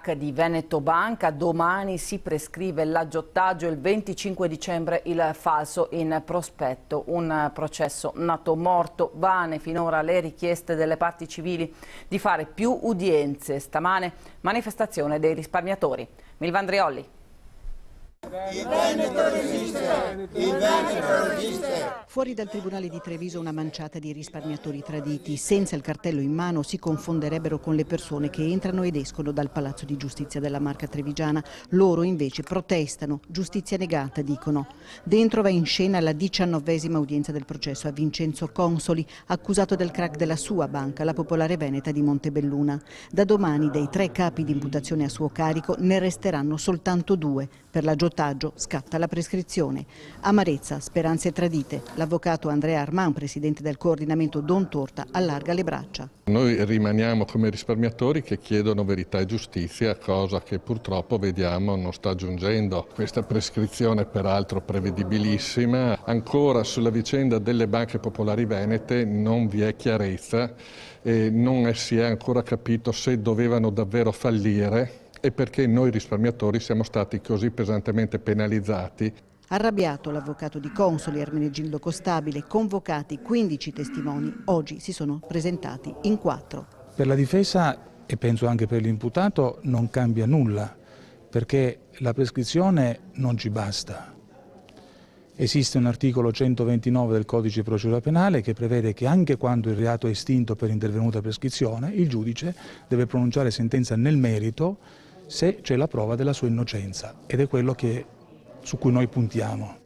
banca di Veneto Banca. Domani si prescrive l'aggiottaggio, il 25 dicembre il falso in prospetto. Un processo nato morto. Vane finora le richieste delle parti civili di fare più udienze. Stamane manifestazione dei risparmiatori. Milva Andrioli. Il Veneto resiste! Il Veneto resiste! Fuori dal Tribunale di Treviso una manciata di risparmiatori traditi. Senza il cartello in mano si confonderebbero con le persone che entrano ed escono dal Palazzo di Giustizia della Marca trevigiana. Loro invece protestano. Giustizia negata, dicono. Dentro va in scena la 19ª udienza del processo a Vincenzo Consoli, accusato del crack della sua banca, la Popolare Veneta di Montebelluna. Da domani dei 3 capi di imputazione a suo carico ne resteranno soltanto 2. Per l'aggiottaggio scatta la prescrizione. Amarezza, speranze tradite. L'avvocato Andrea Arman, presidente del coordinamento Don Torta, allarga le braccia. Noi rimaniamo come risparmiatori che chiedono verità e giustizia, cosa che purtroppo vediamo non sta giungendo. Questa prescrizione peraltro prevedibilissima. Ancora sulla vicenda delle banche popolari venete non vi è chiarezza e non si è ancora capito se dovevano davvero fallire e perché noi risparmiatori siamo stati così pesantemente penalizzati. Arrabbiato l'avvocato di Consoli, Ermenegildo Costabile, convocati 15 testimoni, oggi si sono presentati in 4. Per la difesa e penso anche per l'imputato non cambia nulla, perché la prescrizione non ci basta. Esiste un articolo 129 del Codice di procedura penale che prevede che anche quando il reato è estinto per intervenuta prescrizione, il giudice deve pronunciare sentenza nel merito se c'è la prova della sua innocenza, ed è quello su cui noi puntiamo.